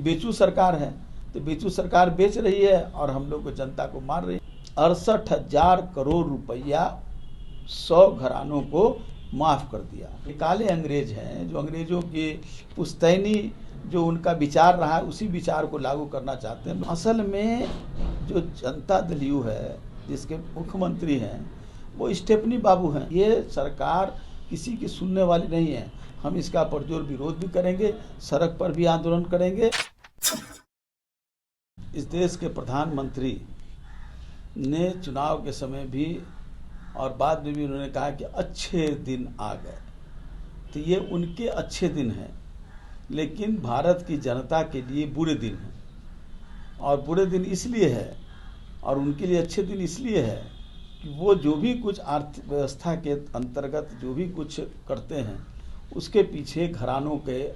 बेचू सरकार है, तो बेचू सरकार बेच रही है और हम लोग को जनता को मार रही है। 68,000 करोड़ रुपया 100 घरानों को माफ कर दिया। ये काले अंग्रेज हैं जो अंग्रेजों की पुश्तैनी जो उनका विचार रहा है उसी विचार को लागू करना चाहते हैं। असल में जो जनता दल यू है जिसके मुख्यमंत्री हैं वो स्टेफनी बाबू हैं। ये सरकार किसी की सुनने वाली नहीं है। हम इसका पुरजोर विरोध भी करेंगे, सड़क पर भी आंदोलन करेंगे। इस देश के प्रधानमंत्री ने चुनाव के समय भी और बाद में भी उन्होंने कहा कि अच्छे दिन आ गए, तो ये उनके अच्छे दिन हैं, लेकिन भारत की जनता के लिए बुरे दिन हैं। और बुरे दिन इसलिए है और उनके लिए अच्छे दिन इसलिए है कि वो जो भी कुछ आर्थिक व्यवस्था के अंतर्गत जो भी कुछ करते हैं उसके पीछे घरानों के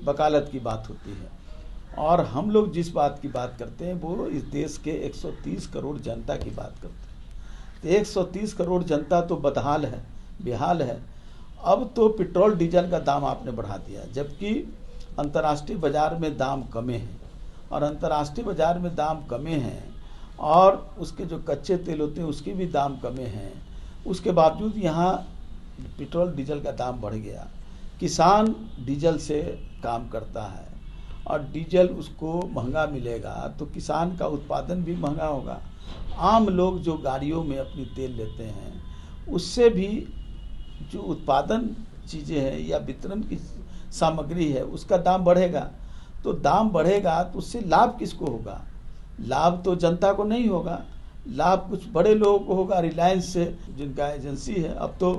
वकालत की बात होती है। और हम लोग जिस बात की बात करते हैं वो इस देश के 130 करोड़ जनता की बात करते हैं। तो 130 करोड़ जनता तो बदहाल है, बेहाल है। अब तो पेट्रोल डीजल का दाम आपने बढ़ा दिया, जबकि अंतर्राष्ट्रीय बाजार में दाम कमे हैं। और अंतर्राष्ट्रीय बाजार में दाम कमे हैं और उसके जो कच्चे तेल होते हैं उसके भी दाम कमे हैं, उसके बावजूद यहाँ पेट्रोल डीजल का दाम बढ़ गया। किसान डीजल से काम करता है और डीजल उसको महंगा मिलेगा तो किसान का उत्पादन भी महंगा होगा। आम लोग जो गाड़ियों में अपनी तेल लेते हैं उससे भी जो उत्पादन चीज़ें हैं या वितरण की सामग्री है उसका दाम बढ़ेगा। तो दाम बढ़ेगा तो उससे लाभ किसको होगा? लाभ तो जनता को नहीं होगा, लाभ कुछ बड़े लोगों को होगा। रिलायंस से जिनका एजेंसी है, अब तो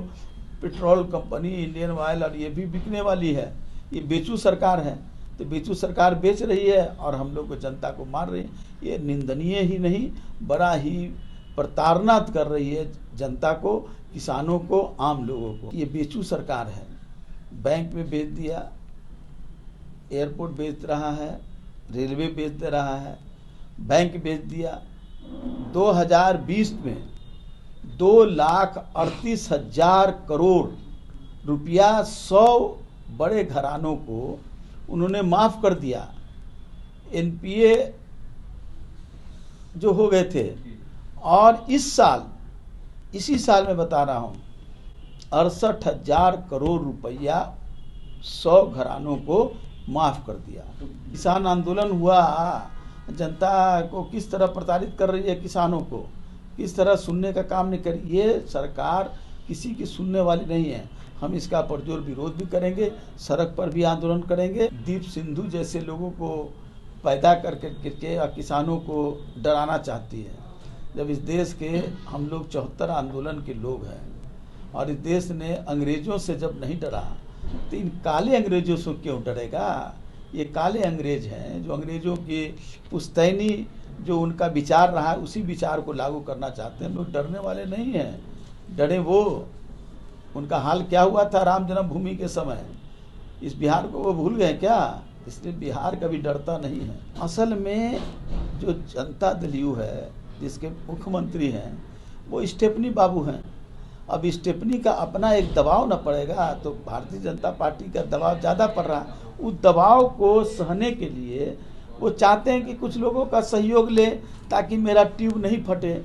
पेट्रोल कंपनी इंडियन ऑयल और ये भी बिकने वाली है। ये बेचू सरकार है, तो बेचू सरकार बेच रही है और हम लोग को जनता को मार रही है। ये निंदनीय ही नहीं, बड़ा ही प्रताड़ना कर रही है जनता को, किसानों को, आम लोगों को। ये बेचू सरकार है। बैंक में बेच दिया, एयरपोर्ट बेच रहा है, रेलवे बेच दे रहा है, बैंक बेच दिया। 2020 में 2,38,000 करोड़ रुपया 100 बड़े घरानों को उन्होंने माफ कर दिया। एनपीए जो हो गए थे, और इस साल, इसी साल में बता रहा हूं, 68,000 करोड़ रुपया 100 घरानों को माफ कर दिया। किसान आंदोलन हुआ, जनता को किस तरह प्रताड़ित कर रही है, किसानों को किस तरह सुनने का काम नहीं कर रही। ये सरकार किसी की सुनने वाली नहीं है। हम इसका पुरजोर विरोध भी करेंगे, सड़क पर भी आंदोलन करेंगे। दीप सिंधु जैसे लोगों को पैदा करके और किसानों को डराना चाहती है। जब इस देश के हम लोग 74 आंदोलन के लोग हैं और इस देश ने अंग्रेजों से जब नहीं डरा तो इन काले अंग्रेजों से क्यों डरेगा? ये काले अंग्रेज हैं जो अंग्रेजों की पुश्तैनी जो उनका विचार रहा है उसी विचार को लागू करना चाहते हैं। हम लोग डरने वाले नहीं हैं। डरे वो, उनका हाल क्या हुआ था राम जन्मभूमि के समय, इस बिहार को वो भूल गए क्या? इसलिए बिहार कभी डरता नहीं है। असल में जो जनता दल यू है जिसके मुख्यमंत्री हैं वो स्टेफनी बाबू हैं। अब स्टेफनी का अपना एक दबाव न पड़ेगा तो भारतीय जनता पार्टी का दबाव ज़्यादा पड़ रहा है। उस दबाव को सहने के लिए वो चाहते हैं कि कुछ लोगों का सहयोग ले ताकि मेरा ट्यूब नहीं फटे।